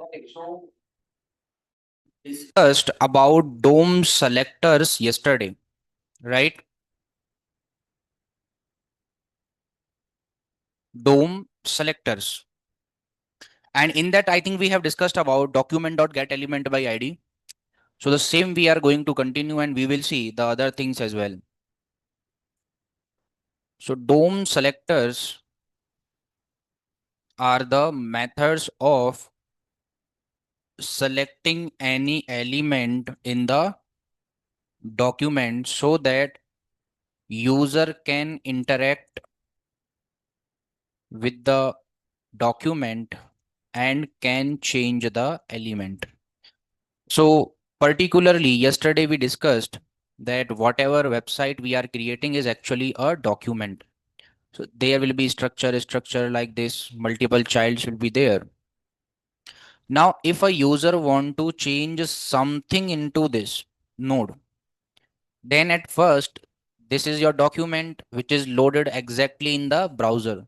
Okay, so discussed about DOM selectors yesterday, right? DOM selectors. And in that, I think we have discussed about document.getElement by ID. So the same we are going to continue and we will see the other things as well. So DOM selectors are the methods of selecting any element in the document so that user can interact with the document and can change the element. So particularly yesterday we discussed that whatever website we are creating is actually a document. So there will be structure like this, multiple childs will be there. Now if a user want to change something into this node, then at first this is your document which is loaded exactly in the browser.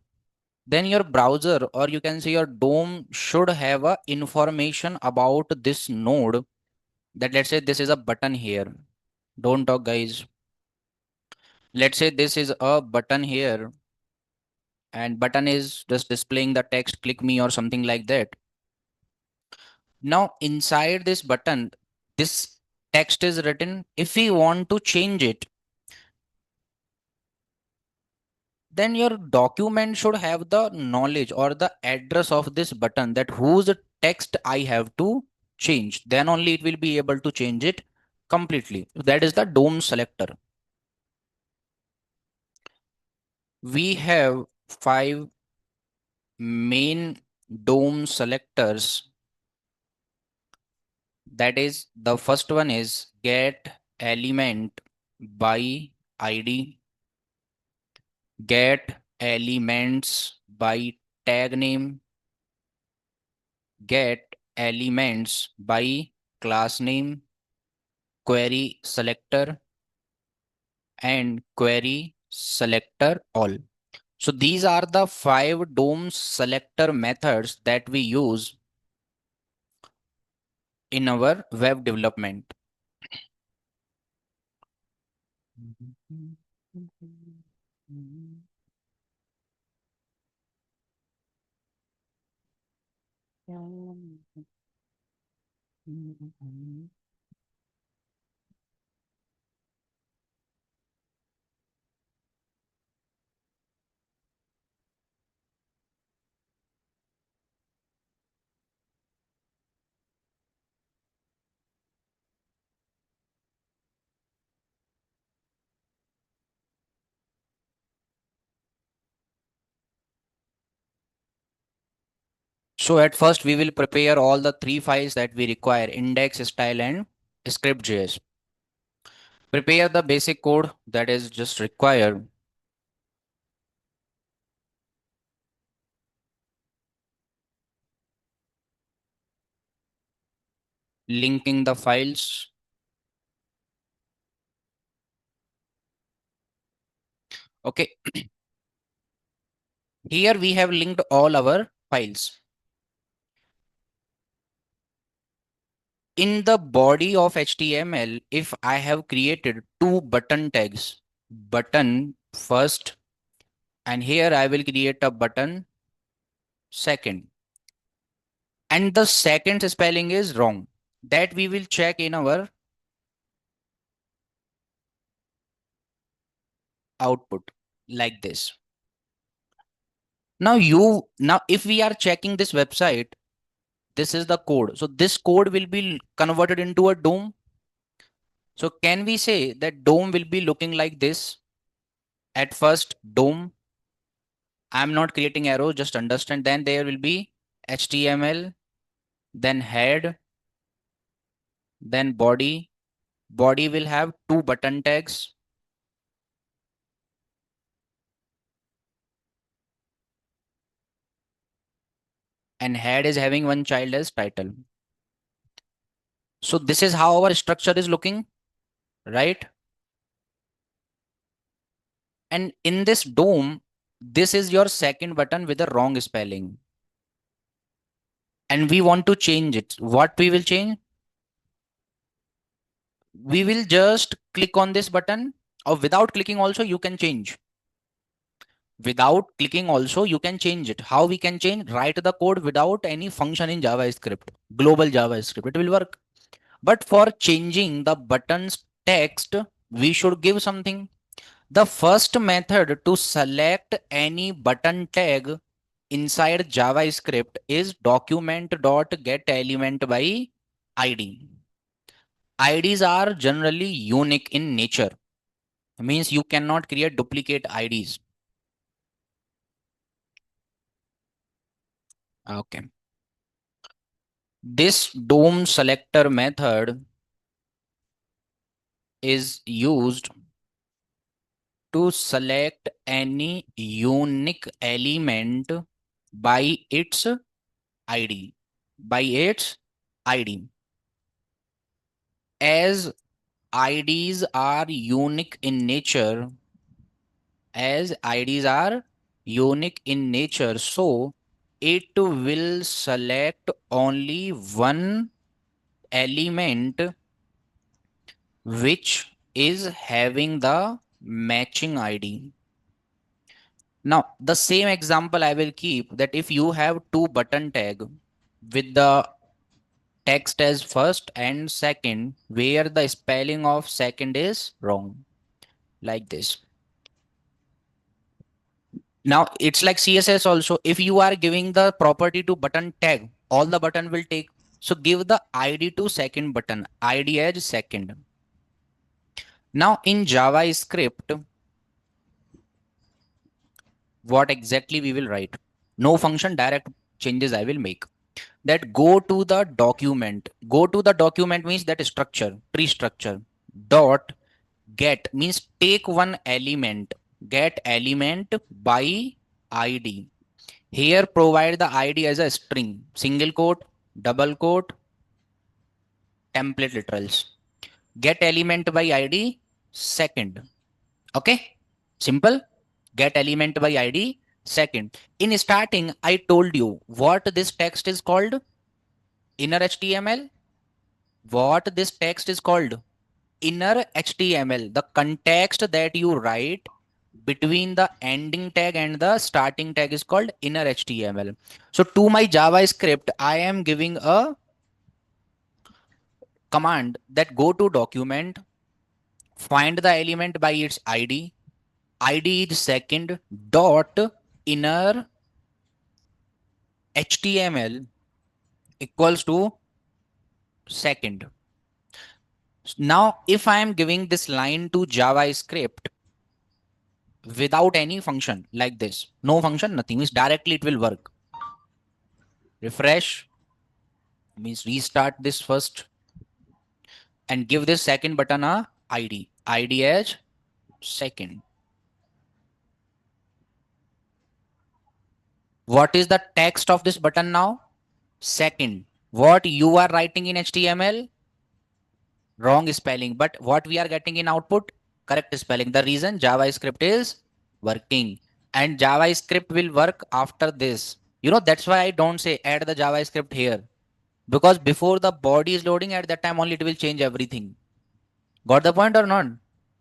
Then your browser, or you can say your DOM, should have a information about this node, that let's say this is a button here. Don't talk guys. Let's say this is a button here and button is just displaying the text click me or something like that. Now inside this button, this text is written. If we want to change it, then your document should have the knowledge or the address of this button, that whose text I have to change. Then only it will be able to change it completely. That is the DOM selector. We have 5 main DOM selectors. That is, the first one is get element by ID, get elements by tag name, get elements by class name, query selector, and query selector all. So these are the 5 DOM selector methods that we use in our web development. So at first we will prepare all the 3 files that we require: index, style, and script.js. Prepare the basic code that is just required. Linking the files. Okay, here we have linked all our files. In the body of HTML, if I have created 2 button tags, button first, and here I will create a button second, and the second spelling is wrong, that we will check in our output like this. Now if we are checking this website, this is the code. So this code will be converted into a DOM. So can we say that DOM will be looking like this? At first, DOM. I'm not creating arrow, just understand. Then there will be HTML, then head, then body. Body will have 2 button tags. And head is having one child as title. So this is how our structure is looking, right? And in this DOM, this is your second button with the wrong spelling. and we want to change it. What we will change? We will just click on this button, or without clicking also you can change. Without clicking also you can change it. How we can change? Write the code without any function in JavaScript, global JavaScript. It will work. But for changing the button's text, we should give something. The first method to select any button tag inside JavaScript is document.getElement by ID. IDs are generally unique in nature. Means you cannot create duplicate IDs. Okay. This DOM selector method is used to select any unique element by its ID. By its ID. As IDs are unique in nature, so it will select only one element which is having the matching ID. Now, the same example I will keep, that if you have two button tag with the text as first and second, where the spelling of second is wrong, like this. Now it's like CSS also. If you are giving the property to button tag, all the button will take. So give the ID to second button, ID as second. Now in JavaScript, what exactly we will write? No function, direct changes I will make. That go to the document. Go to the document means that structure, tree structure. Dot get means take one element. Get element by ID. Here provide the ID as a string, single quote, double quote, template literals. Get element by ID second. Okay, simple. Get element by ID second. In starting, I told you what this text is called. Inner HTML. What this text is called? Inner HTML. The context that you write between the ending tag and the starting tag is called inner HTML. So to my JavaScript, I am giving a command that go to document, find the element by its ID. ID is second dot inner HTML equals to second. Now, if I am giving this line to JavaScript without any function like this, no function, nothing, means directly it will work. Refresh means restart this first and give this second button a ID. ID as second. What is the text of this button now? Second. What you are writing in HTML? Wrong spelling. But what we are getting in output? Correct spelling. The reason JavaScript is working. And JavaScript will work after this. You know, that's why I don't say add the JavaScript here. Because before the body is loading, at that time only it will change everything. Got the point or not?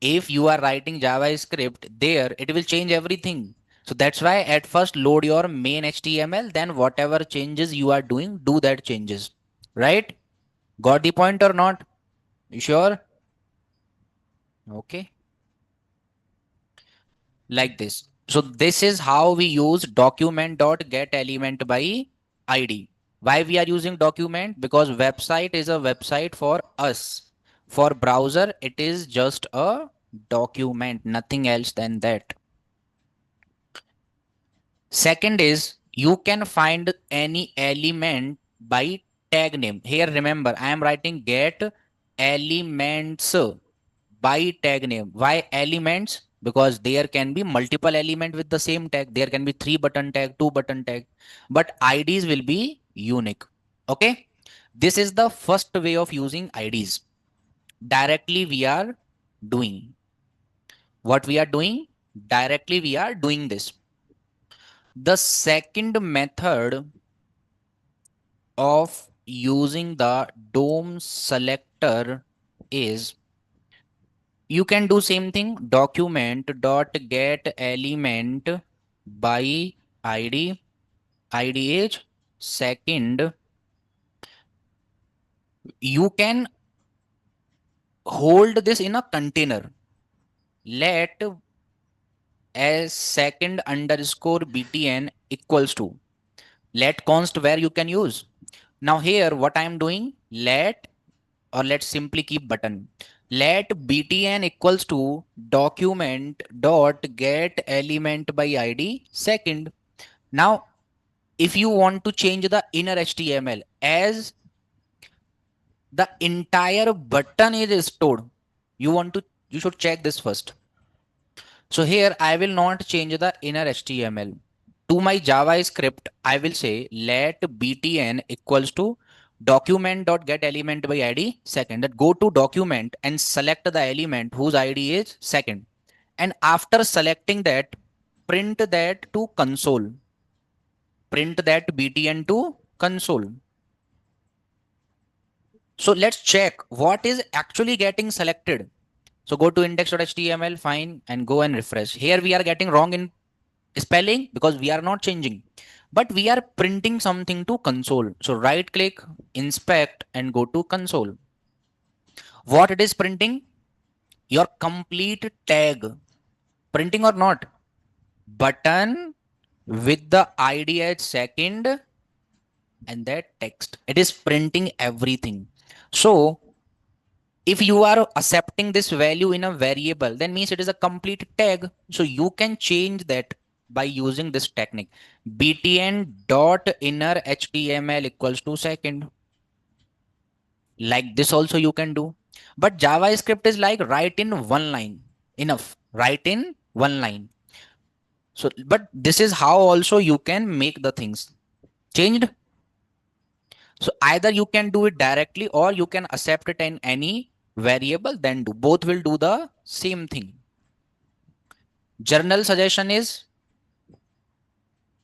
If you are writing JavaScript there, it will change everything. So that's why at first load your main HTML, then whatever changes you are doing, do that changes. Right? Got the point or not? You sure? Okay. Like this. So this is how we use document.getElement by ID. Why we are using document? Because website is a website for us. For browser, it is just a document, nothing else than that. Second is you can find any element by tag name. Here remember, I am writing get elements by tag name. Why elements? Because there can be multiple element with the same tag. There can be 3 button tag, 2 button tag, but IDs will be unique. Okay. This is the first way of using IDs. Directly we are doing what we are doing. Directly we are doing this. The second method of using the DOM selector is you can do same thing, document dot get element by ID, ID age, second. You can hold this in a container. Let as second underscore btn equals to let const where you can use. Now here what I am doing, let or let's simply keep button. Let btn equals to document dot get element by id second. Now if you want to change the inner HTML as the entire button is stored, you should check this first. So here I will not change the inner HTML. To my JavaScript, I will say let btn equals to document.getElement by id second. That go to document and select the element whose id is second. And after selecting that, print that to console. Print that btn to console. So let's check what is actually getting selected. So go to index.html, fine, and go and refresh. Here we are getting wrong in spelling because we are not changing, but we are printing something to console. So right click, inspect, and go to console. What it is printing? Your complete tag. Printing or not? Button with the ID at second and that text. It is printing everything. So if you are accepting this value in a variable, then means it is a complete tag. So you can change that by using this technique. btn dot inner html equals to second. Like this also you can do. But JavaScript is like write in one line. Enough. Write in one line. So, but this is how also you can make the things changed. So either you can do it directly or you can accept it in any variable, then do. Both will do the same thing. Journal suggestion is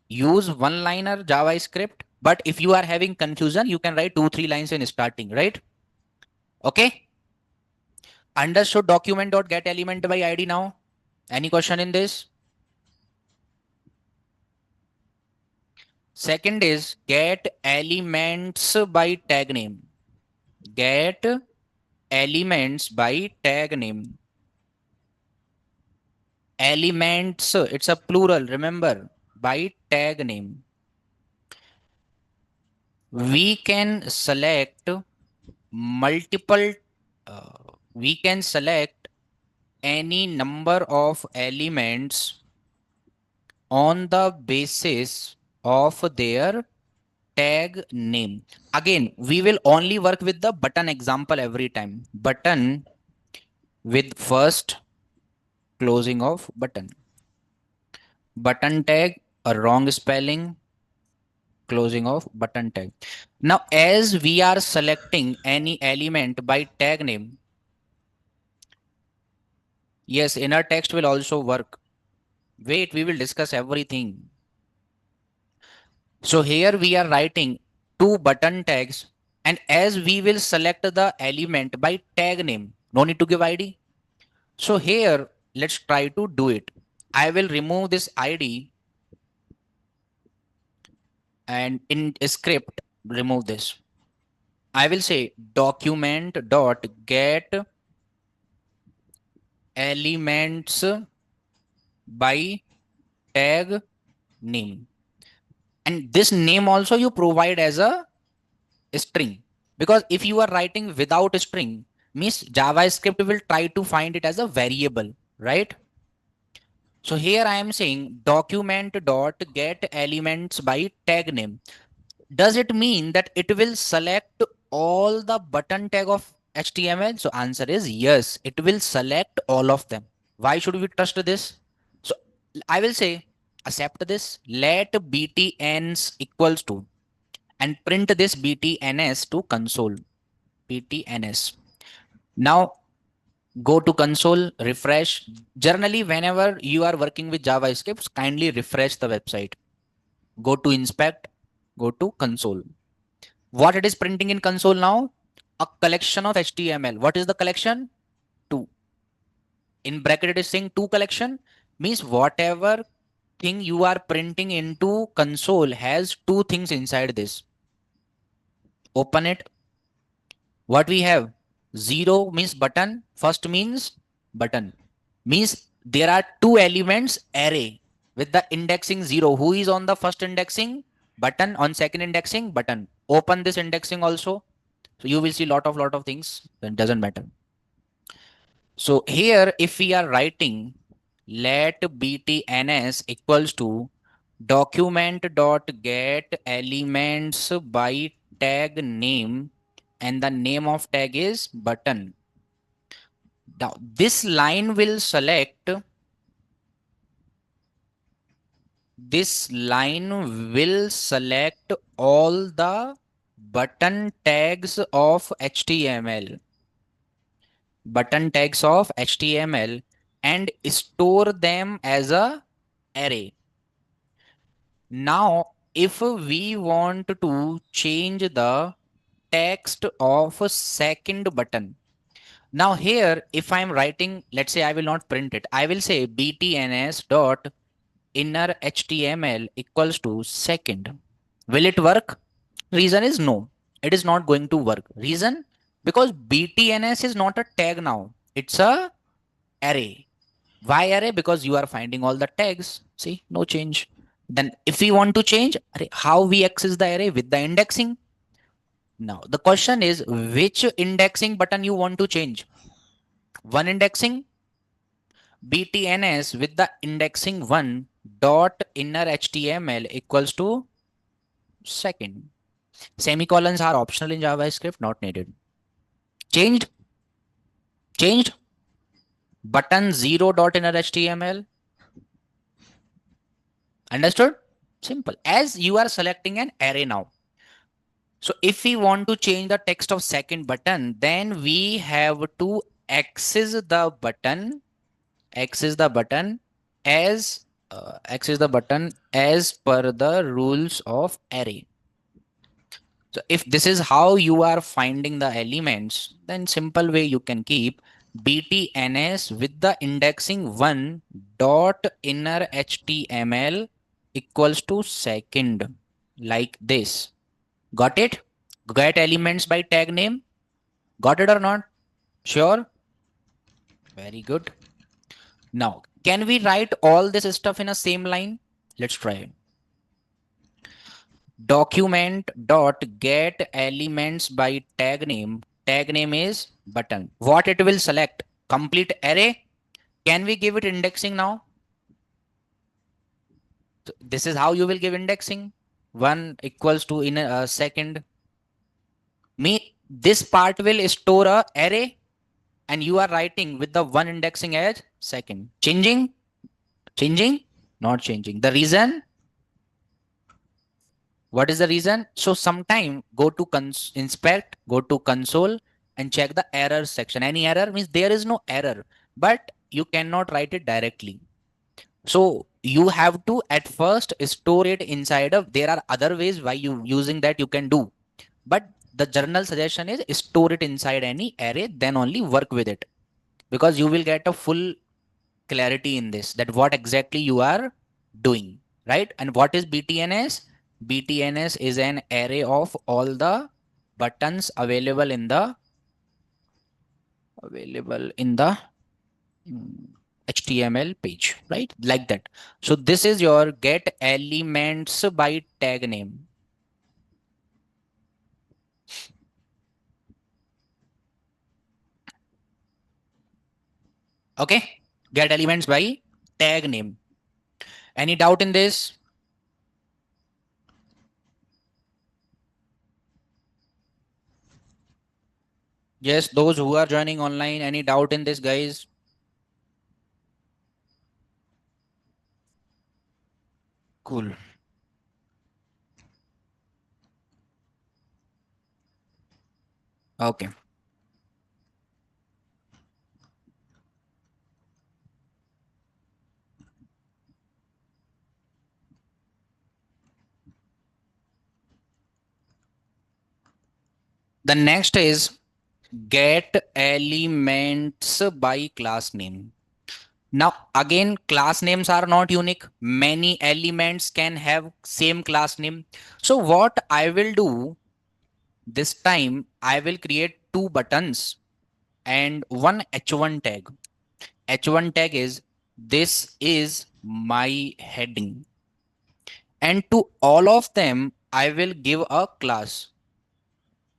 use one liner JavaScript, but if you are having confusion, you can write 2-3 lines in starting, right? Okay. Understood document.get element by ID now. Any question in this? Second is get elements by tag name. Get elements by tag name. Elements, it's a plural, remember, by tag name. We can select multiple, we can select any number of elements on the basis of their tag name. Again, we will only work with the button example every time. Button with first closing of button. Button tag, a wrong spelling, closing of button tag. Now, as we are selecting any element by tag name, yes, inner text will also work. Wait, we will discuss everything. So here we are writing two button tags, and as we will select the element by tag name, no need to give ID. So here, let's try to do it. I will remove this ID and in script, remove this. I will say document dot get elements by tag name. And this name also you provide as a string, because if you are writing without a string, means JavaScript will try to find it as a variable, right? So here I am saying document dot get elements by tag name. Does it mean that it will select all the button tag of HTML? So answer is yes, it will select all of them. Why should we trust this? So I will say accept this, let btns equals to, and print this btns to console. Btns. Now go to console, refresh. Generally, whenever you are working with JavaScript, kindly refresh the website. Go to inspect, go to console. What it is printing in console now? A collection of HTML. What is the collection? Two. In bracket it is saying two collection, means whatever thing you are printing into console has two things inside this. Open it. What we have? Zero means button. First means button. Means there are two elements array with the indexing zero. Who is on the first indexing? Button. On second indexing? Button. Open this indexing also. So you will see lot of things. It doesn't matter. So here if we are writing let btns equals to document dot get elements by tag name, and the name of tag is button. Now this line will select all the button tags of HTML, and store them as a array. Now, if we want to change the text of a second button, now here, if I'm writing, let's say I will not print it. I will say btns dot inner HTML equals to second. Will it work? Reason is no. It is not going to work. Reason? Because btns is not a tag now. It's a array. Why array? Because you are finding all the tags. See, no change. Then if we want to change, how we access the array? With the indexing. Now the question is which indexing button you want to change? One indexing, btns with the indexing 1 dot inner HTML equals to second. Semicolons are optional in JavaScript, not needed. Changed? Changed? Button 0 dot inner HTML. Understood? Simple. As you are selecting an array now. So if we want to change the text of second button, then we have to access the button, as per the rules of array. So if this is how you are finding the elements, then simple way you can keep btns with the indexing 1 dot inner HTML equals to second, like this. Got it? Get elements by tag name. Got it or not? Sure? Very good. Now, can we write all this stuff in a same line? Let's try. Document dot get elements by tag name. Tag name is button. What it will select? Complete array. Can we give it indexing now? So this is how you will give indexing. 1 equals to in a second. This part will store a array, and you are writing with the 1 indexing as second. Changing? Not changing. The reason? What is the reason? So sometime go to inspect, go to console and check the error section. Any error means there is no error, but you cannot write it directly. So you have to at first store it inside of, there are other ways why you using that you can do, but the general suggestion is store it inside any array, then only work with it, because you will get a full clarity in this, that what exactly you are doing, right? And what is btns? Btns is an array of all the buttons available in the HTML page, right? Like that. So this is your get elements by tag name. Okay, get elements by tag name. Any doubt in this? Yes, those who are joining online, any doubt in this, guys? Cool. Okay. The next is get elements by class name. Now again, class names are not unique. Many elements can have same class name. So what I will do this time, I will create two buttons and one h1 tag. H1 tag is this is my heading. And to all of them, I will give a class.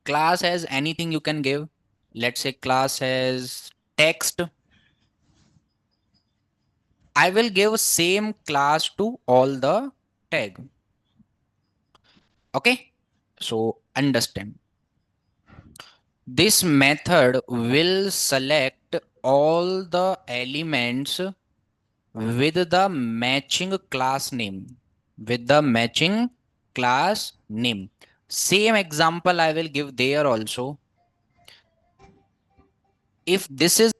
Class as anything you can give. Let's say class as text. I will give same class to all the tag. Okay. So understand. This method will select all the elements with the matching class name. With the matching class name. Same example I will give there also. If this is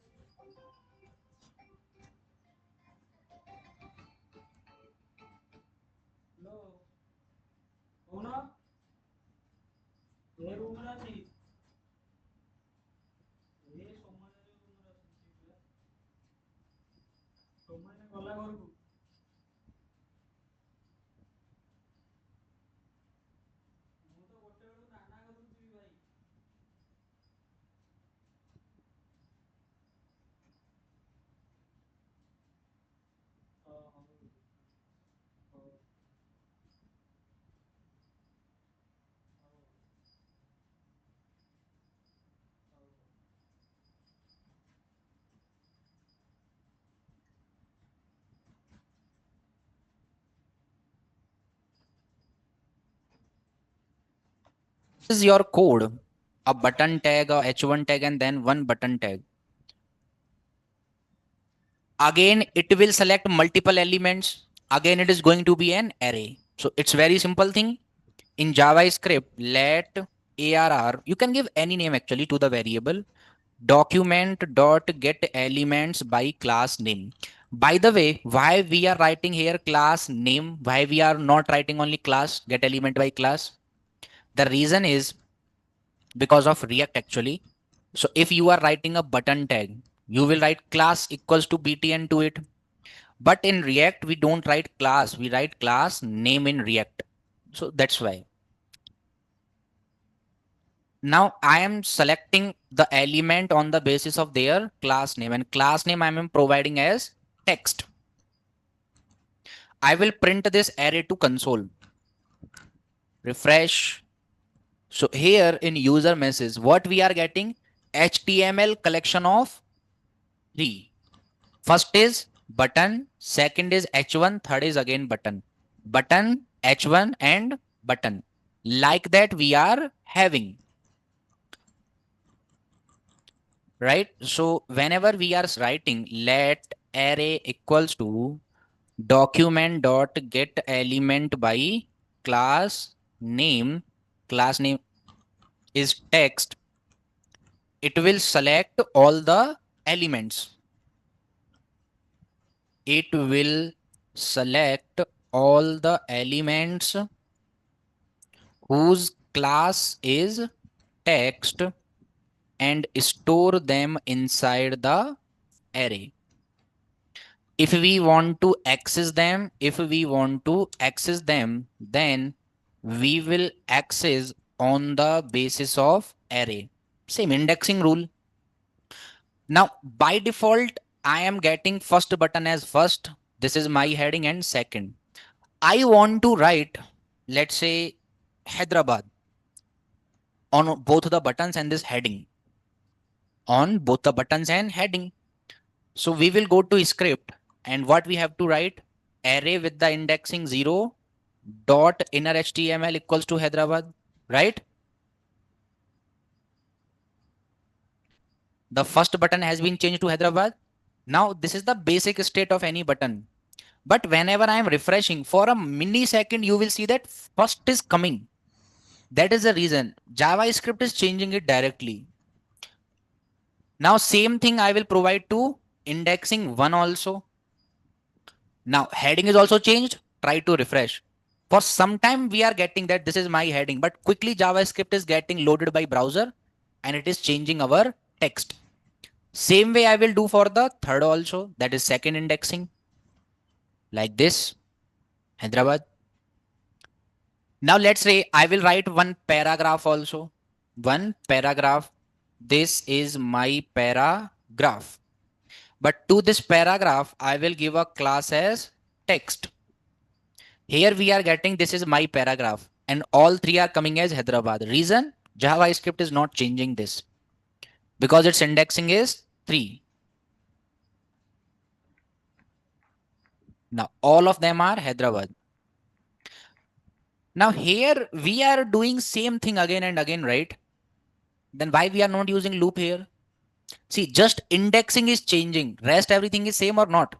your code, a button tag, a h1 tag, and then one button tag. Again, it will select multiple elements. Again, it is going to be an array. So it's very simple thing. In JavaScript, let arr, you can give any name actually to the variable document dot get elements by class name. By the way, why we are writing here class name, why we are not writing only class get element by class? The reason is because of React actually. So if you are writing a button tag, you will write class equals to btn to it. But in React, we don't write class, we write class name in React. So that's why. Now I am selecting the element on the basis of their class name, and class name I am providing as text. I will print this array to console. Refresh. So here in user message, what we are getting? HTML collection of three. First is button, second is H1, third is again button. Button, H1 and button. Like that we are having. Right? So whenever we are writing let array equals to document dot get element by class name is text, it will select all the elements. It will select all the elements whose class is text and store them inside the array. If we want to access them, then we will access on the basis of array. Same indexing rule. Now, by default, I am getting first button as first. This is my heading and second. I want to write, let's say, Hyderabad on both the buttons and this heading. On both the buttons and heading. So we will go to script and what we have to write? Array with the indexing 0 dot inner HTML equals to Hyderabad, right? The first button has been changed to Hyderabad. Now this is the basic state of any button. But whenever I am refreshing for a millisecond, you will see that first is coming. That is the reason JavaScript is changing it directly. Now same thing I will provide to indexing 1 also. Now heading is also changed. Try to refresh. For some time we are getting that this is my heading, but quickly JavaScript is getting loaded by browser and it is changing our text. Same way I will do for the third also, that is second indexing, like this, Hyderabad. Now let's say I will write one paragraph also. One paragraph. This is my paragraph. But to this paragraph, I will give a class as text. Here we are getting this is my paragraph and all three are coming as Hyderabad. Reason? JavaScript is not changing this because its indexing is 3. Now all of them are Hyderabad. Now here we are doing same thing again and again, right? Then why we are not using loop here? See, just indexing is changing. Rest everything is same or not?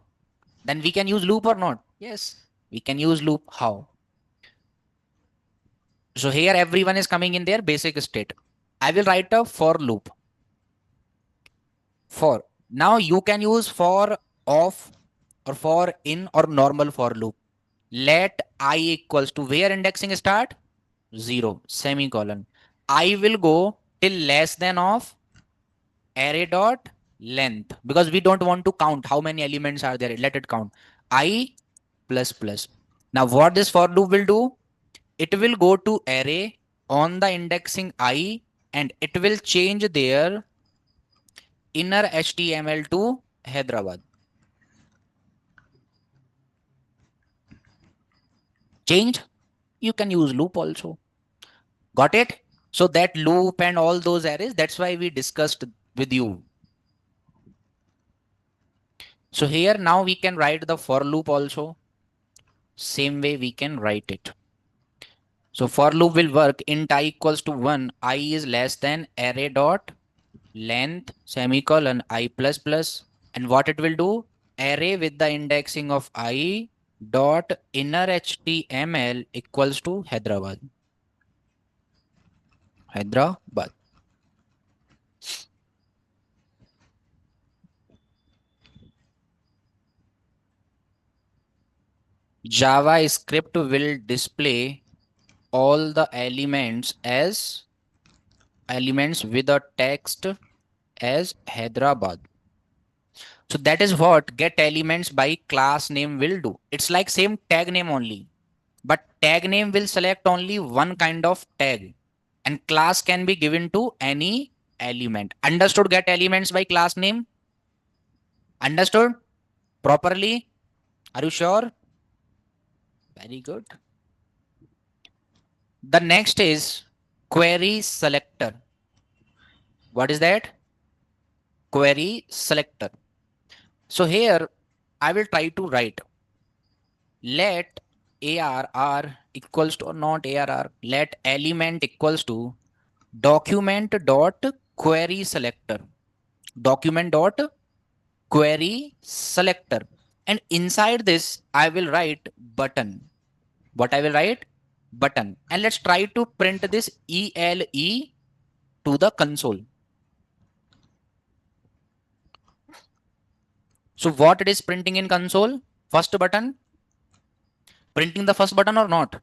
Then we can use loop or not? Yes, we can use loop. How? So here everyone is coming in their basic state. I will write a for loop. For. Now you can use for off or for in or normal for loop. Let I equals to where indexing start? 0, semicolon. I will go till less than of array dot length because we don't want to count how many elements are there. Let it count. I plus plus. Now what this for loop will do? It will go to array on the indexing I and it will change their inner HTML to Hyderabad. Changed? You can use loop also. Got it? So that loop and all those arrays, that's why we discussed with you. So here now we can write the for loop also. Same way we can write it. So for loop will work int I equals to 1. I is less than array dot length semicolon I plus plus. And what it will do? Array with the indexing of I dot inner HTML equals to Hyderabad. Hyderabad. JavaScript will display all the elements as elements with a text as Hyderabad. So that is what get elements by class name will do. It's like same tag name only, but tag name will select only one kind of tag and class can be given to any element. Understood? Get elements by class name. Understood properly? Are you sure? Very good. The next is query selector. What is that? Query selector. So here I will try to write let ARR equals to or not ARR, let element equals to document dot query selector. Document dot query selector. And inside this, I will write button. What I will write? Button. And let's try to print this ELE to the console. So what it is printing in console? First button. Printing the first button or not?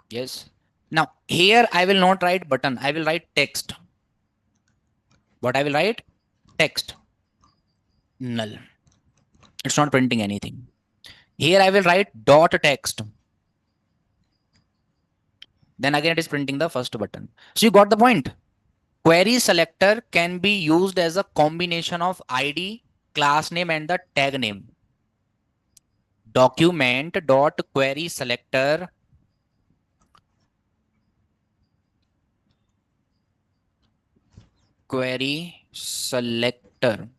Yes. Now here I will not write button. I will write text. What I will write? Text. Null. It's not printing anything. Here I will write dot text. Then again it is printing the first button. So you got the point. Query selector can be used as a combination of ID, class name and the tag name. Document dot query selector query selector.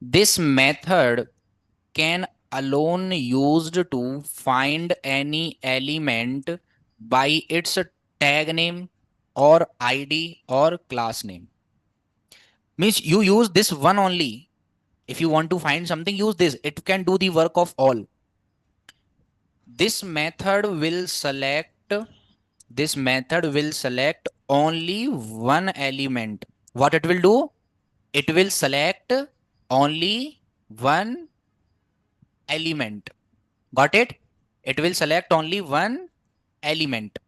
This method can alone used to find any element by its tag name or ID or class name. Means you use this one only. If you want to find something, use this. It can do the work of all. This method will select only one element. What it will do? It will select only one element. Got it? It will select only one element.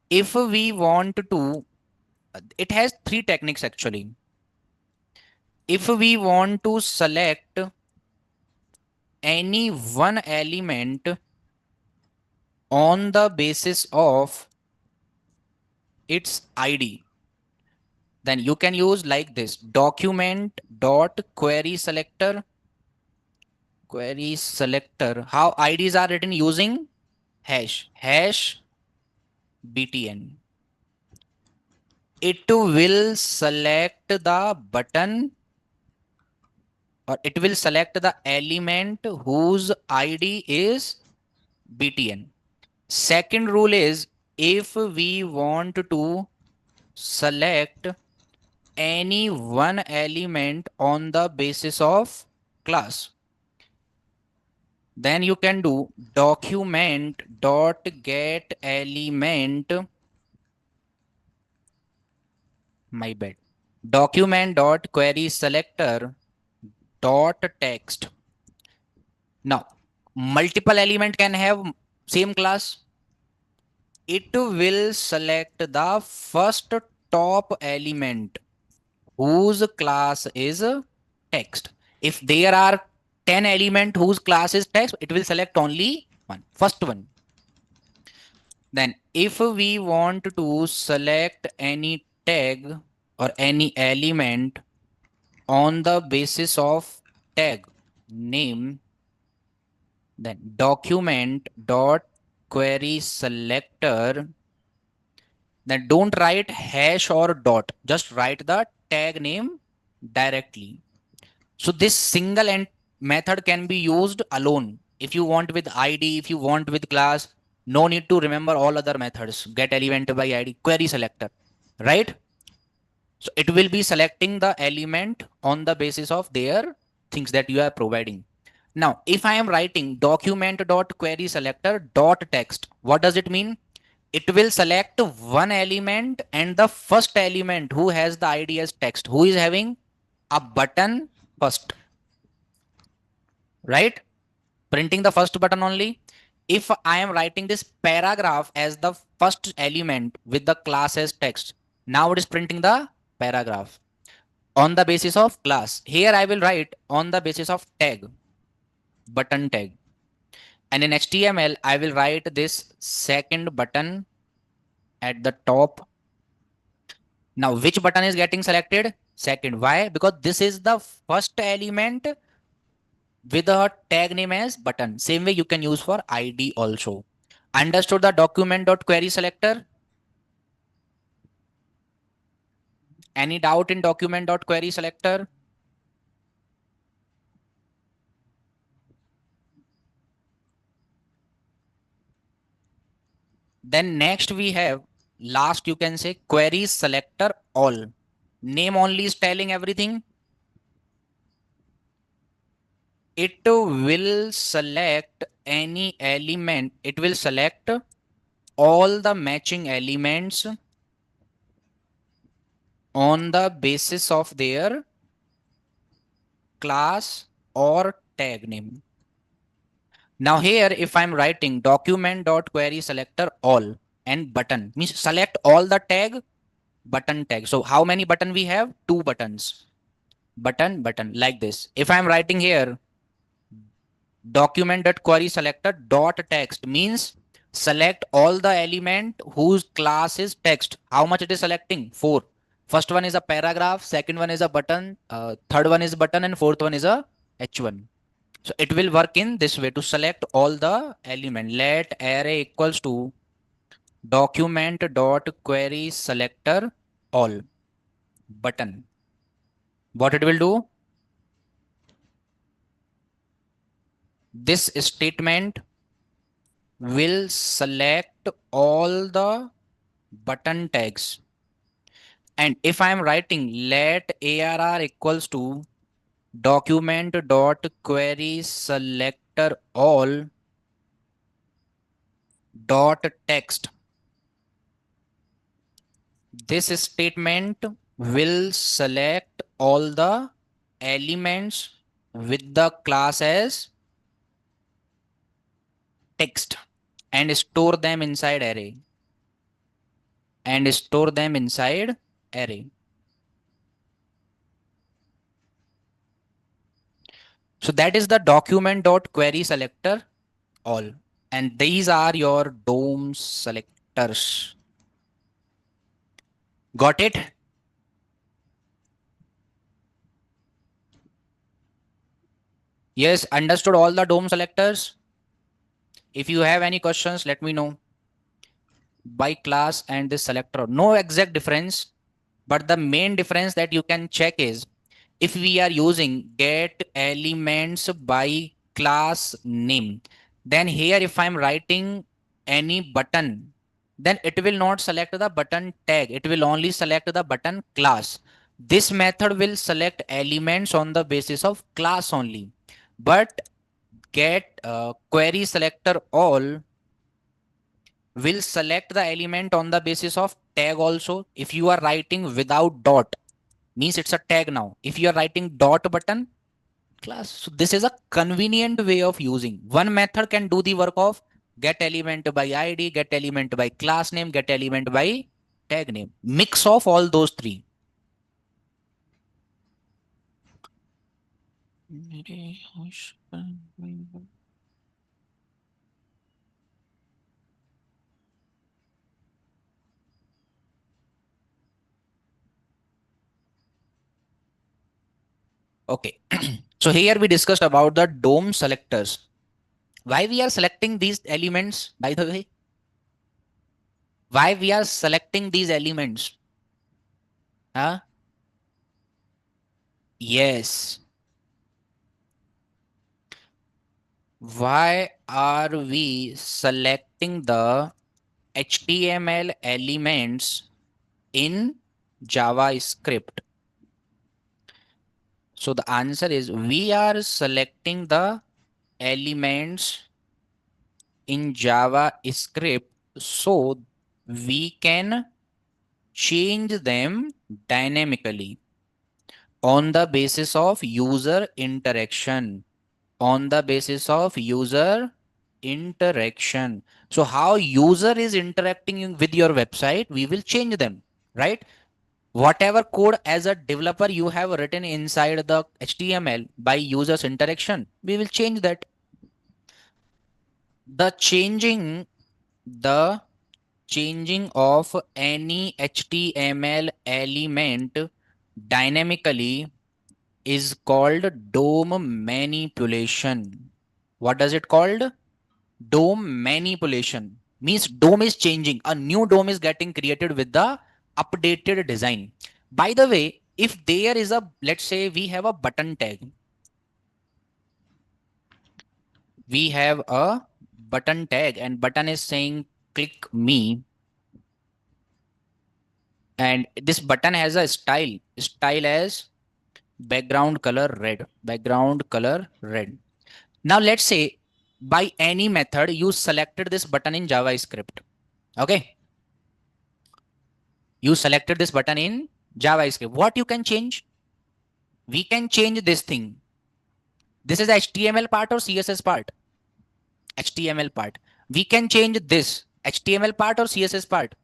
If we want to, it has three techniques actually. If we want to select any one element on the basis of its ID, then you can use like this: document dot query selector. Query selector. How IDs are written? Using hash btn. It will select the button, or it will select the element whose ID is btn. Second rule is, if we want to select any one element on the basis of class, then you can do document dot get element. My bad. Document dot query selector dot text. Now, multiple element can have same class. It will select the first top element whose class is text. If there are 10 element whose class is text, it will select only one, first one. Then if we want to select any tag or any element on the basis of tag name, then document dot query selector, then don't write hash or dot, just write the tag name directly. So this single and method can be used alone. If you want with ID, if you want with class, no need to remember all other methods. Get element by ID, query selector, right? So it will be selecting the element on the basis of their things that you are providing. Now, if I am writing document dot query selector dot text, what does it mean? It will select one element and the first element who has the ID as text, who is having a button first, right? Printing the first button only. If I am writing this paragraph as the first element with the class as text, now it is printing the paragraph on the basis of class. Here I will write on the basis of tag, button tag. And in HTML, I will write this second button at the top. Now, which button is getting selected? Second. Why? Because this is the first element with a tag name as button. Same way you can use for ID also. Understood the document.query selector? Any doubt in document.query selector? Then next we have last, you can say query selector all. Name only is telling everything. It will select any element. It will select all the matching elements on the basis of their class or tag name. Now here, if I'm writing document.query selector all and button, means select all the tag, button tag. So how many button we have? Two buttons. Button, button, like this. If I'm writing here document.query selector dot text, means select all the element whose class is text. How much it is selecting? 4. First one is a paragraph, second one is a button, third one is button, and fourth one is a h1. So it will work in this way to select all the element. Let array equals to document dot query selector all button. What it will do? This statement will select all the button tags. And if I am writing let arr equals to document dot query selector all dot text, this statement will select all the elements with the class as and store them inside array. And store them inside array. So that is the document.query selector all. And these are your DOM selectors. Got it? Yes, understood all the DOM selectors. If you have any questions, let me know. By class and this selector, no exact difference, but the main difference that you can check is if we are using get elements by class name, then here if I'm writing any button, then it will not select the button tag. It will only select the button class. This method will select elements on the basis of class only. But get query selector all will select the element on the basis of tag also. If you are writing without dot, means it's a tag now. If you are writing dot button, class. So this is a convenient way of using. One method can do the work of get element by ID, get element by class name, get element by tag name. Mix of all those three. Okay. So here we discussed about the DOM selectors. Why we are selecting these elements, by the way? Why we are selecting these elements? Huh? Yes. Why are we selecting the HTML elements in JavaScript? So the answer is we are selecting the elements in JavaScript so we can change them dynamically on the basis of user interaction. On the basis of user interaction. So how user is interacting with your website, we will change them, right? Whatever code as a developer you have written inside the HTML by users interaction, we will change that. The changing, the changing of any HTML element dynamically is called DOM manipulation. What does it called? DOM manipulation. Means DOM is changing. A new DOM is getting created with the updated design. By the way, if there is a, let's say we have a button tag. We have a button tag and button is saying click me. And this button has a style as background color red, background color red. Now let's say by any method you selected this button in JavaScript. Okay. You selected this button in JavaScript. What you can change? We can change this thing. This is the HTML part or CSS part? HTML part. We can change this HTML part or CSS part.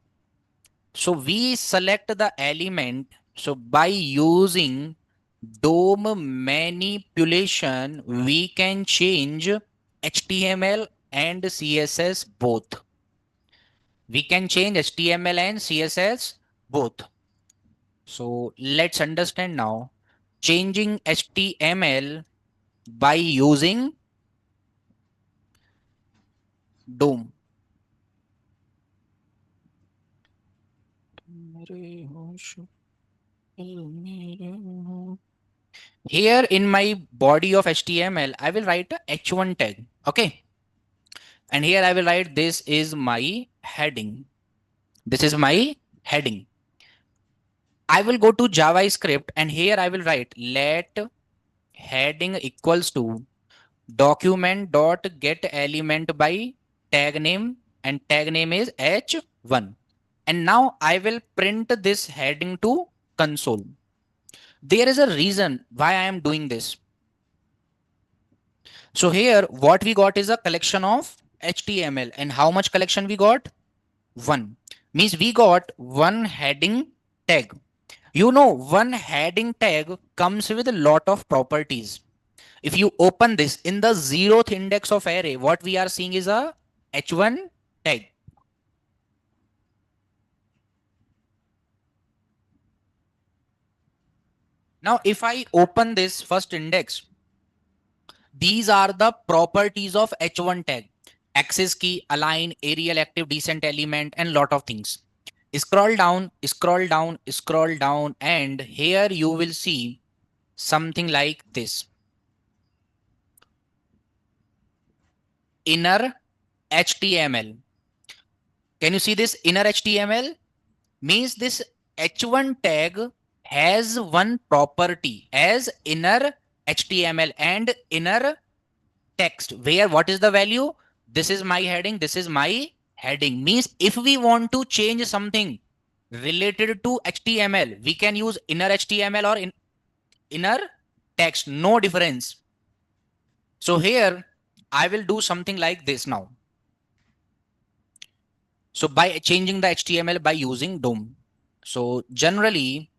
So we select the element. So by using DOM manipulation, we can change HTML and CSS both. We can change HTML and CSS both. So let's understand now. Changing HTML by using DOM. Here in my body of HTML, I will write a h1 tag. Okay. And here I will write this is my heading. This is my heading. I will go to JavaScript and here I will write let heading equals to document dot get element by tag name and tag name is h1. And now I will print this heading to console. There is a reason why I am doing this. So here what we got is a collection of HTML. And how much collection we got? One. Means we got one heading tag. You know, one heading tag comes with a lot of properties. If you open this in the zeroth index of array, what we are seeing is a h1 tag. Now, if I open this first index, these are the properties of h1 tag: access key, align, aerial, active, decent element, and lot of things. Scroll down, scroll down, scroll down, and here you will see something like this: inner HTML. Can you see this inner HTML? Means this h1 tag has one property as inner HTML and inner text, where what is the value? This is my heading, this is my heading. Means if we want to change something related to HTML, we can use inner HTML or inner text, no difference. So here I will do something like this now. So by changing the HTML by using DOM. So generally,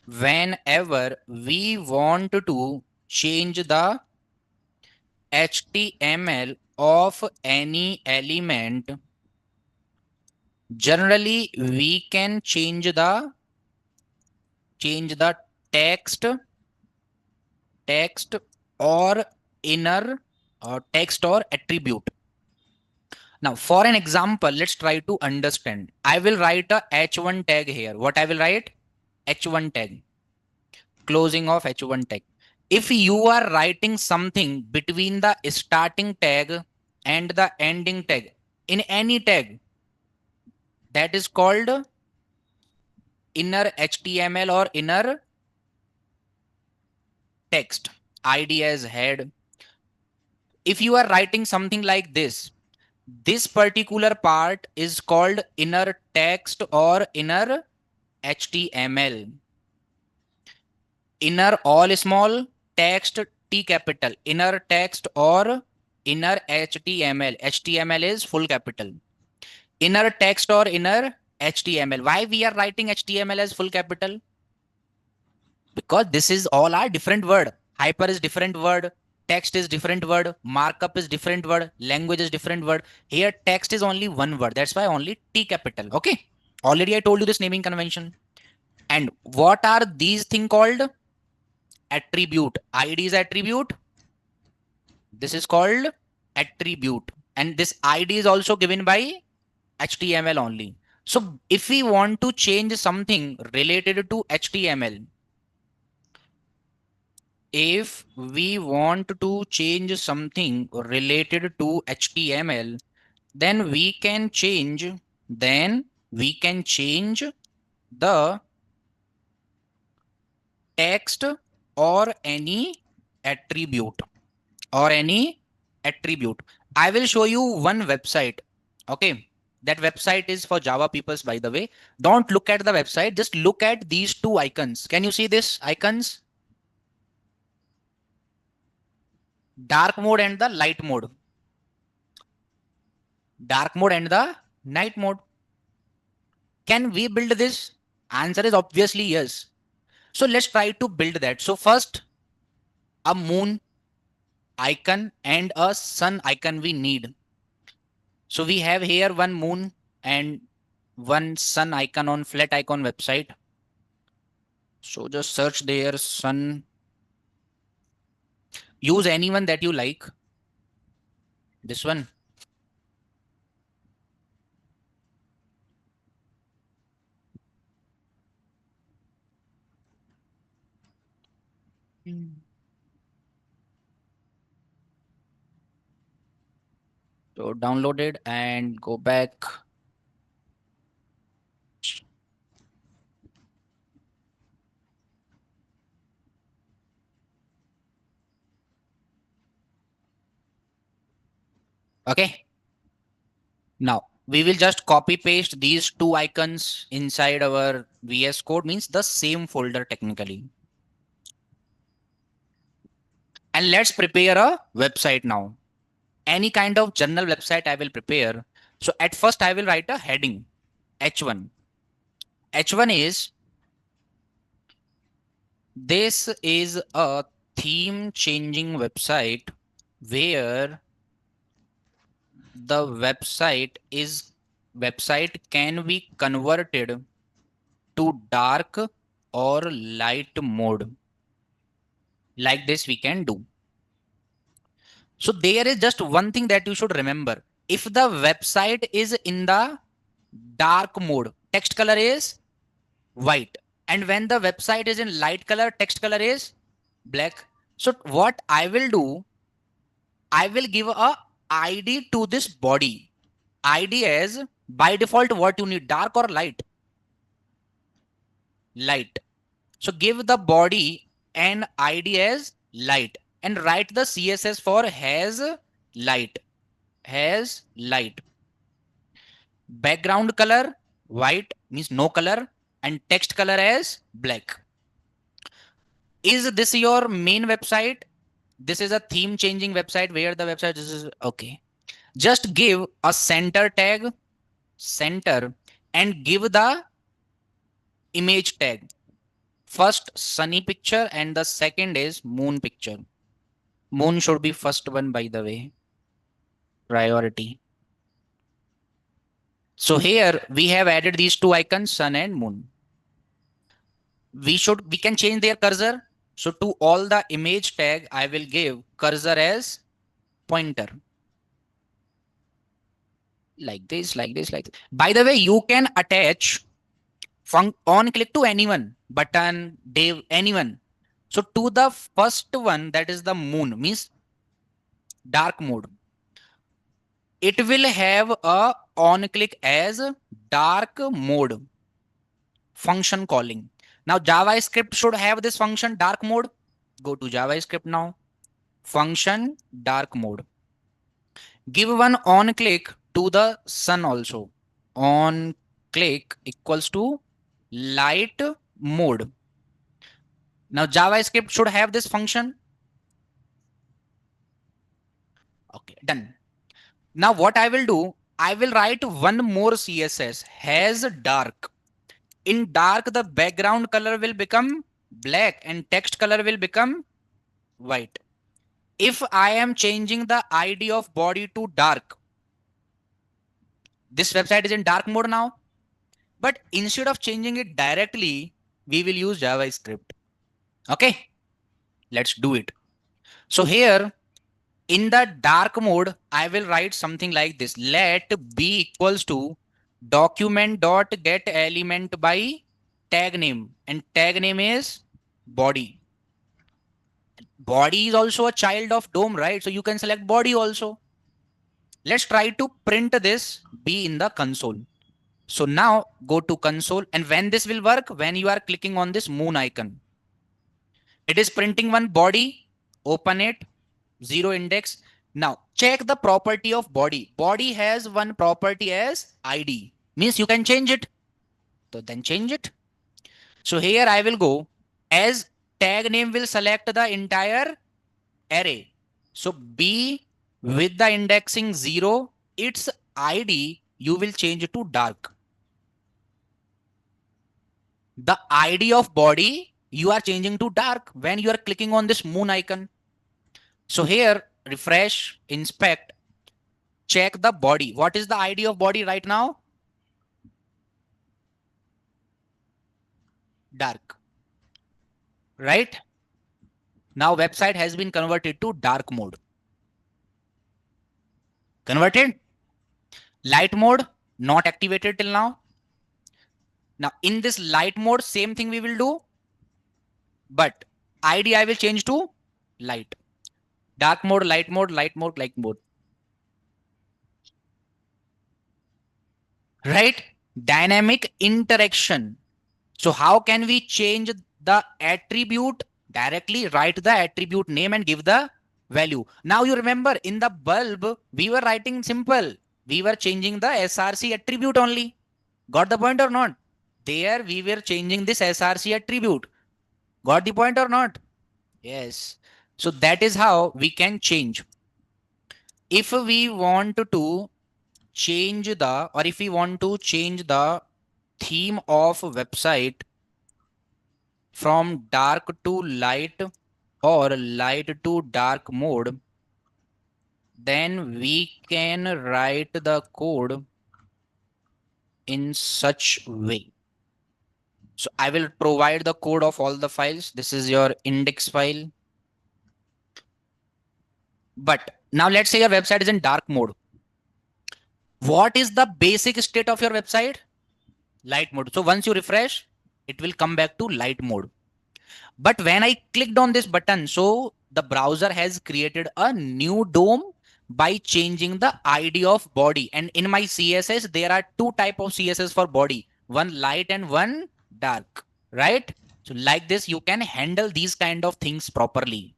whenever we want to change the HTML of any element, generally we can change the text or inner text or attribute. Now, for an example, let's try to understand. I will write a h1 tag here. What I will write? H1 tag. Closing of h1 tag. If you are writing something between the starting tag and the ending tag in any tag, that is called inner HTML or inner text. ID as head. If you are writing something like this particular part is called inner text or inner HTML. Inner all small, text T capital, inner text or inner HTML. HTML is full capital. Inner text or inner HTML. Why we are writing HTML as full capital? Because this is all are different word. Hyper is different word. Text is different word. Markup is different word. Language is different word. Here text is only one word. That's why only T capital. Okay. Already I told you this naming convention. And what are these thing called? Attribute. ID is attribute. This is called attribute. And this ID is also given by HTML only. So if we want to change something related to HTML, if we want to change something related to HTML, then we can change, the text or any attribute I will show you one website. Okay. That website is for Java peoples, by the way. Don't look at the website. Just look at these two icons. Can you see this icons? Dark mode and the light mode. Dark mode and the night mode. Can we build this? Answer is obviously yes. So let's try to build that. So first, a moon icon and a sun icon we need. So we have here one moon and one sun icon on flat icon website. So just search there sun. Use anyone that you like. This one. So download it and go back. Okay. Now we will just copy paste these two icons inside our VS Code, means the same folder technically. And let's prepare a website now. any kind of journal website I will prepare. So at first I will write a heading H1. H1 is, this is a theme changing website where the website can be converted to dark or light mode. Like this we can do. So there is just one thing that you should remember. If the website is in the dark mode, text color is white. And when the website is in light color, text color is black. So what I will do, I will give a ID to this body. ID as by default what you need, dark or light? Light. So give the body an ID as light and write the CSS for has light. Has light. Background color white means no color and text color as black. Is this your main website? This is a theme changing website where the website is okay. Just give a center tag, center, and give the image tag. First sunny picture and the second is moon picture. Moon should be first one, by the way. Priority. So here we have added these two icons, sun and moon. We can change their cursor. So to all the image tag, I will give cursor as pointer. Like this, like this, like this. By the way, you can attach on click to anyone, button, div, anyone. So to the first one, that is the moon, means dark mode. It will have a on click as dark mode function calling. Now JavaScript should have this function dark mode. Go to JavaScript now. Function dark mode. Give one on click to the sun also. On click equals to light mode. Now JavaScript should have this function. Okay, done. Now what I will do, I will write one more CSS, has dark. In dark, the background color will become black and text color will become white. If I am changing the ID of body to dark, this website is in dark mode now. But instead of changing it directly, we will use JavaScript. Okay, let's do it. So here in the dark mode, I will write something like this. Let b equals to document dot get element by tag name, and tag name is body. Body is also a child of DOM, right? So you can select body also. Let's try to print this b in the console. So now go to console, and when this will work, when you are clicking on this moon icon, it is printing one body. Open it, 0 index. Now check the property of body. Body has one property as ID, means you can change it. So then change it. So here I will go as tag name will select the entire array. So B with the indexing 0, its ID you will change to dark. The ID of body you are changing to dark when you are clicking on this moon icon. So here refresh, inspect, check the body. What is the ID of body right now? Dark. Right? Now website has been converted to dark mode. Converted. Light mode not activated till now. Now in this light mode, same thing we will do, but ID I will change to light. Dark mode, light mode, light mode, light mode. Right? Dynamic interaction. So how can we change the attribute? Directly write the attribute name and give the value. Now you remember in the bulb, we were writing simple. We were changing the SRC attribute only. Got the point or not? There we were changing this SRC attribute. Got the point or not? Yes. So that is how we can change. if we want to change the, or if we want to change the theme of website from dark to light or light to dark mode, then we can write the code in such way. So I will provide the code of all the files. This is your index file. But now let's say your website is in dark mode. What is the basic state of your website? Light mode. So once you refresh, it will come back to light mode. But when I clicked on this button, so the browser has created a new DOM by changing the ID of body. And in my CSS, there are two type of CSS for body, one light and one dark, right? So like this, you can handle these kind of things properly.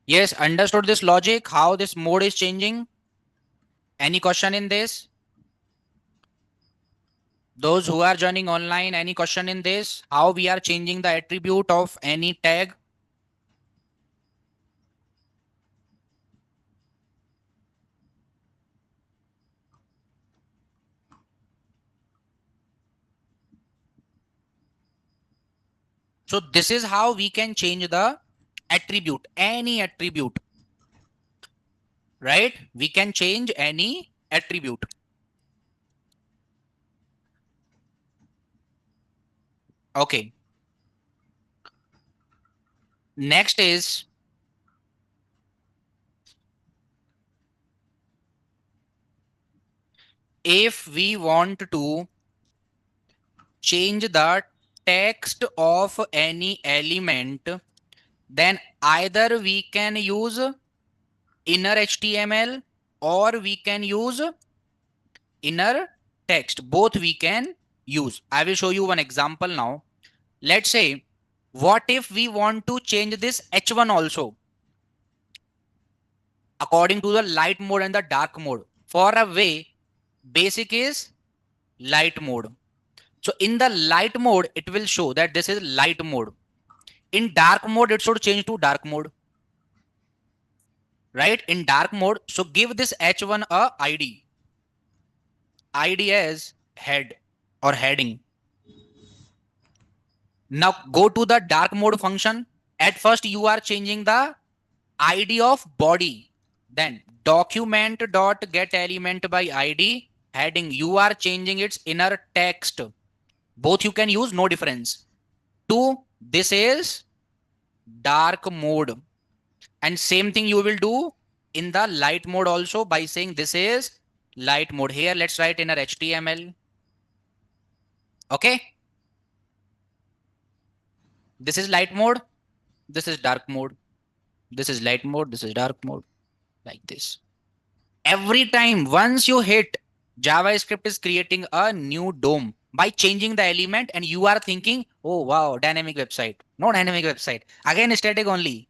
Yes, understood this logic, how this mode is changing? Any question in this? Those who are joining online, any question in this? How we are changing the attribute of any tag? So this is how we can change the attribute, any attribute, right? We can change any attribute. Okay. Next is if we want to change the text of any element, then either we can use inner HTML or we can use inner text. Both we can use. I will show you one example now. Let's say, what if we want to change this H1 also according to the light mode and the dark mode? For a way, basic is light mode. So in the light mode, it will show that this is light mode. In dark mode, it should change to dark mode. Right? In dark mode, so give this H1 a ID. ID as head or heading. Now go to the dark mode function. At first, you are changing the ID of body. Then document dot get element by ID heading. You are changing its inner text. Both you can use, no difference. Two, this is dark mode. And same thing you will do in the light mode also by saying this is light mode. Here, let's write inner HTML. Okay. This is light mode. This is dark mode. This is light mode. This is dark mode. Like this. Every time once you hit, JavaScript is creating a new DOM by changing the element, and you are thinking, oh wow, dynamic website. No dynamic website. Again, static only.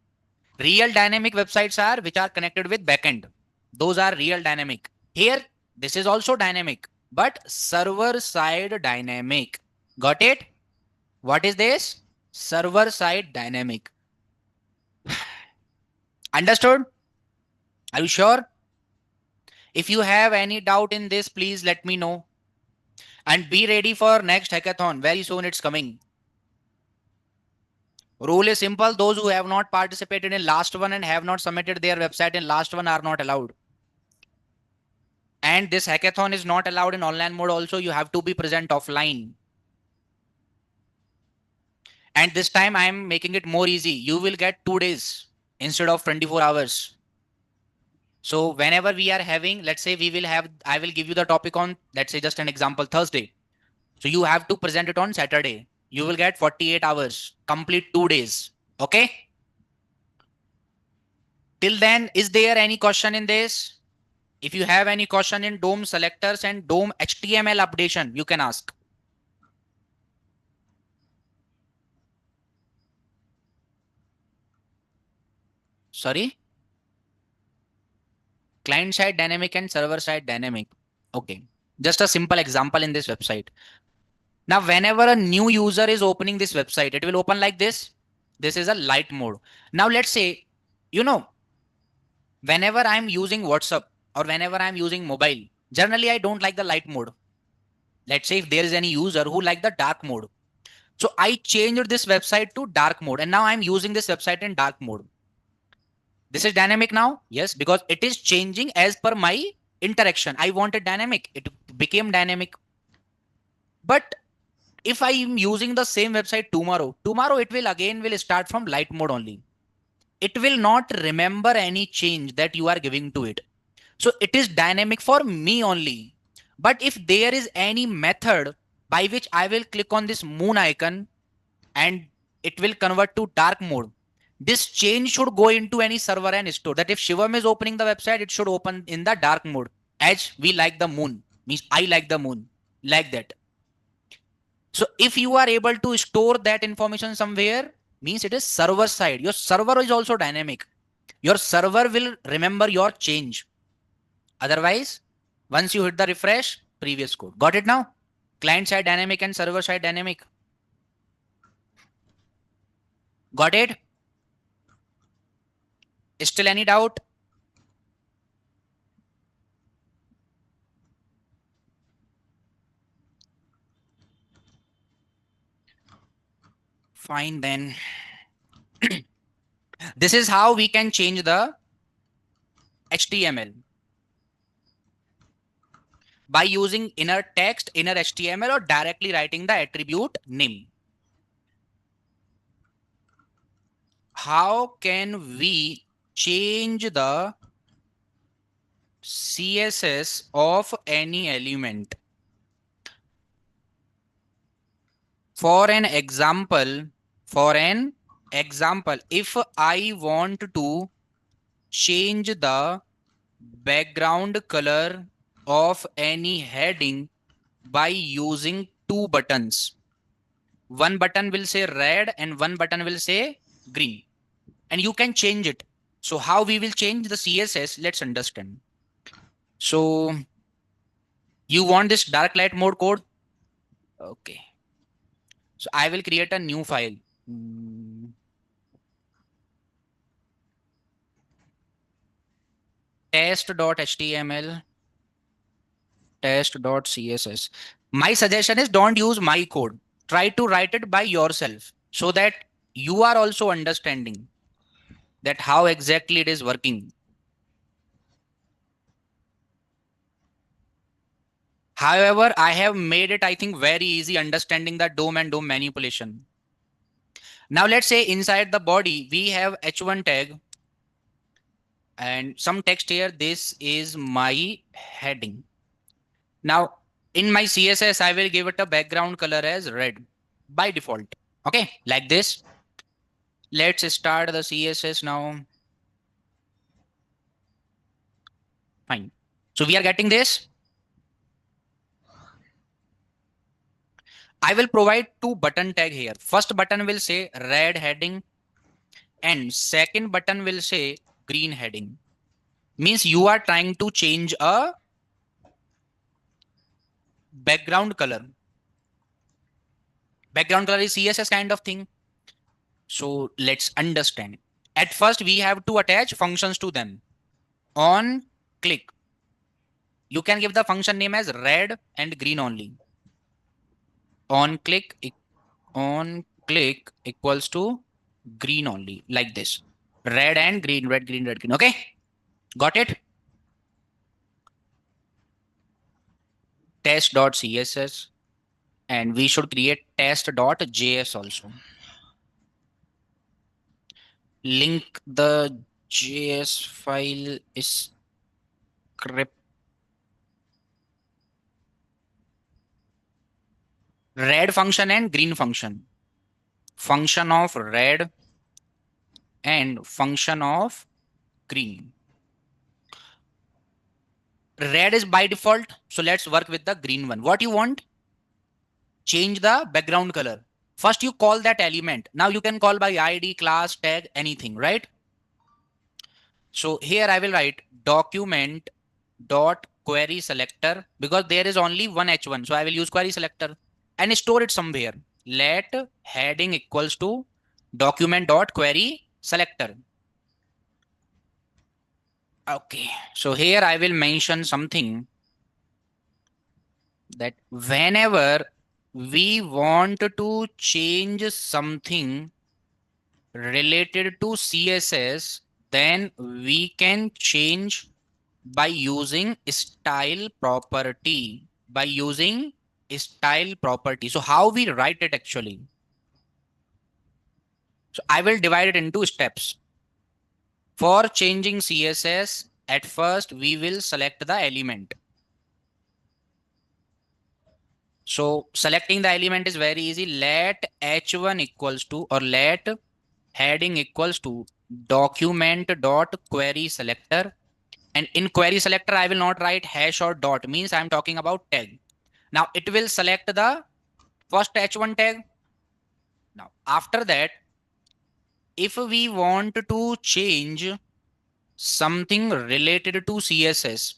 Real dynamic websites are which are connected with backend. Those are real dynamic. Here, this is also dynamic, but server side dynamic. Got it? What is this? Server side dynamic. Understood? Are you sure? If you have any doubt in this, please let me know. And be ready for next hackathon. Very soon it's coming. Rule is simple. Those who have not participated in last one and have not submitted their website in last one are not allowed. And this hackathon is not allowed in online mode also. You have to be present offline. And this time I am making it more easy. You will get 2 days instead of 24 hours. So whenever we are having, let's say we will have, I will give you the topic on, let's say just an example, Thursday. So you have to present it on Saturday. You will get 48 hours, complete 2 days. Okay. Till then, is there any question in this? If you have any question in DOM selectors and DOM HTML updation, you can ask. Sorry, client side dynamic and server side dynamic. Okay, just a simple example in this website. Now, whenever a new user is opening this website, it will open like this. This is a light mode. Now, let's say, you know, whenever I'm using WhatsApp or whenever I'm using mobile, generally I don't like the light mode. Let's say if there is any user who like the dark mode. So I changed this website to dark mode and now I'm using this website in dark mode. This is dynamic now. Yes, because it is changing as per my interaction. I wanted dynamic. It became dynamic. But if I am using the same website tomorrow it will again will start from light mode only. It will not remember any change that you are giving to it. So it is dynamic for me only. But if there is any method by which I will click on this moon icon and it will convert to dark mode, this change should go into any server and store that if Shivam is opening the website, it should open in the dark mode as we like the moon, means I like the moon, like that. So if you are able to store that information somewhere, means it is server side. Your server is also dynamic. Your server will remember your change. Otherwise, once you hit the refresh, previous code. Got it now? Client side dynamic and server side dynamic. Got it? Still any doubt? Fine then. This is how we can change the HTML by using inner text, inner HTML, or directly writing the attribute name. How can we change the CSS of any element? For an example, if I want to change the background color of any heading by using two buttons. One button will say red and one button will say green. And you can change it. So how we will change the CSS? Let's understand. So you want this dark light mode code? Okay. So I will create a new file. Test.html, test.css. My suggestion is don't use my code. Try to write it by yourself so that you are also understanding that how exactly it is working. However, I have made it, I think, very easy understanding the DOM and DOM manipulation. Now let's say inside the body, we have h1 tag and some text here. This is my heading. Now in my CSS, I will give it a background color as red by default. Okay, like this. Let's start the CSS now. Fine. So we are getting this. I will provide two button tag here. First button will say red heading and second button will say green heading. Means you are trying to change a background color. Background color is CSS kind of thing. So let's understand. At first, we have to attach functions to them. On click, you can give the function name as red and green only. On click equals to green only, like this. Red and green, red, green, red, green. Okay, got it? Test.css, and we should create test.js also. Link the JS file is script. Red function and green function. Function of red and function of green. Red is by default, so let's work with the green one. What you want? Change the background color. First you call that element. Now you can call by ID, class, tag, anything, right? So here I will write document dot query selector because there is only one H1. So I will use query selector and store it somewhere. Let heading equals to document dot query selector. Okay. So here I will mention something that whenever we want to change something related to CSS, then we can change by using style property. By using style property. So how we write it actually? So I will divide it into steps. For changing CSS, at first we will select the element. So selecting the element is very easy. Let h1 equals to, or let heading equals to document dot query selector. And in query selector, I will not write hash or dot, means I'm talking about tag. Now it will select the first h1 tag. Now after that, if we want to change something related to CSS,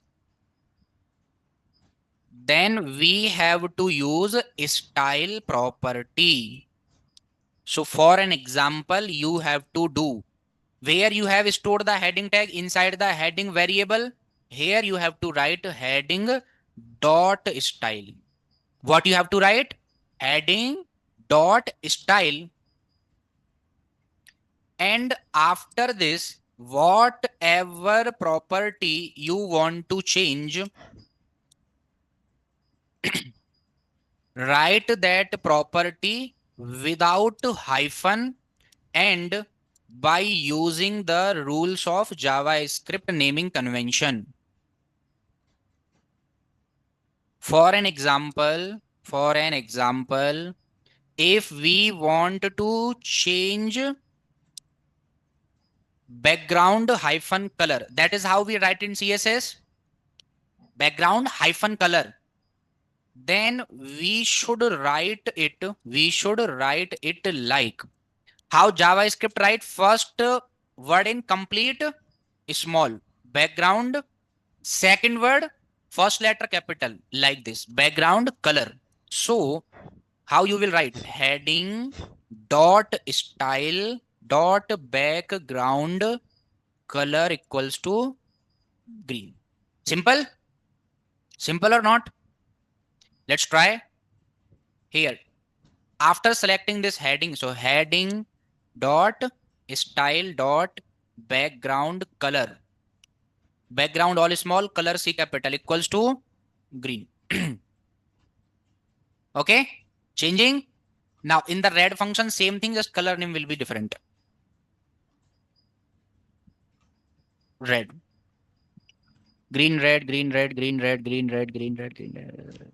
then we have to use style property. So for an example, you have to do where you have stored the heading tag inside the heading variable. Here you have to write heading dot style. What you have to write? Heading dot style. And after this, whatever property you want to change, write that property without hyphen and by using the rules of JavaScript naming convention. For an example, if we want to change background hyphen color, that is how we write in CSS, background hyphen color. Then we should write it like how JavaScript write first word in complete small background, second word first letter capital, like this background color. So how you will write? Heading dot style dot background color equals to green. Simple? Simple or not? Let's try here. After selecting this heading, so heading dot style dot background color, background all small, color C capital equals to green. Okay, changing. Now in the red function, same thing, just color name will be different. Red, green, red, green, red, green, red, green, red, green, red, green, red.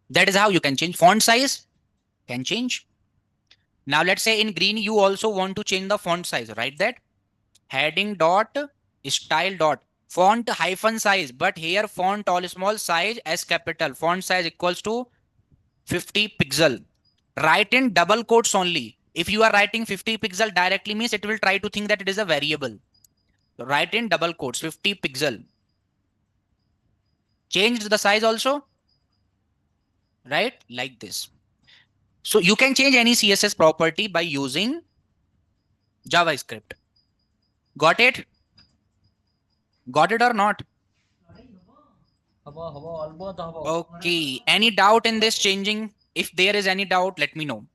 That is how you can change. Font size can change. Now let's say in green you also want to change the font size. Write that heading dot style dot font hyphen size, but here font all small, size S capital, font size equals to 50 pixel. Write in double quotes only. If you are writing 50 pixel directly, means it will try to think that it is a variable. So write in double quotes 50 pixel. Change the size also, right? Like this. So you can change any CSS property by using JavaScript. Got it? Got it or not? Okay. Any doubt in this changing? If there is any doubt, let me know.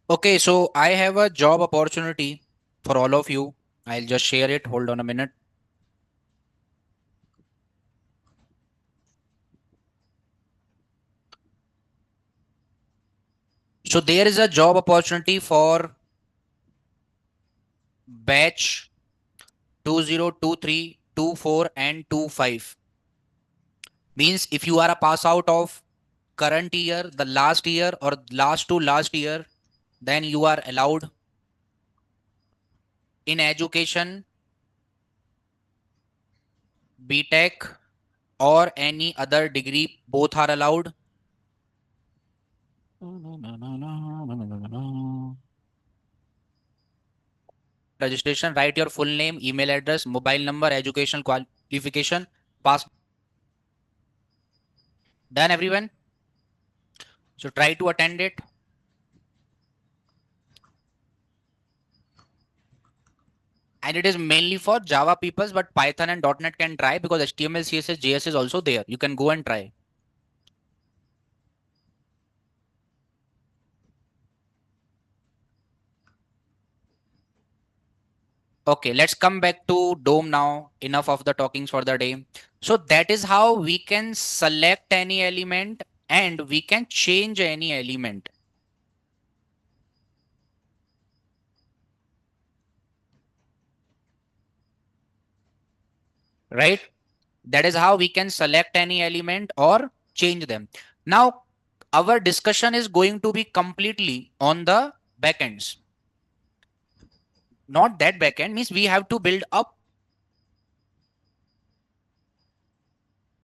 Okay, so I have a job opportunity for all of you. I'll just share it. Hold on a minute. So there is a job opportunity for batch 2023 2, 4 and 2, 5. Means if you are a pass out of current year, the last year or last to last year, then you are allowed in education, BTech or any other degree, both are allowed. Registration, write your full name, email address, mobile number, educational qualification, pass. Done everyone? So try to attend it. And it is mainly for Java peoples, but Python and .NET can try because HTML, CSS, JS is also there. You can go and try. Okay, let's come back to DOM now. Enough of the talkings for the day. So that is how we can select any element and we can change any element. Right? That is how we can select any element or change them. Now, our discussion is going to be completely on the backends. Not that backend means we have to build a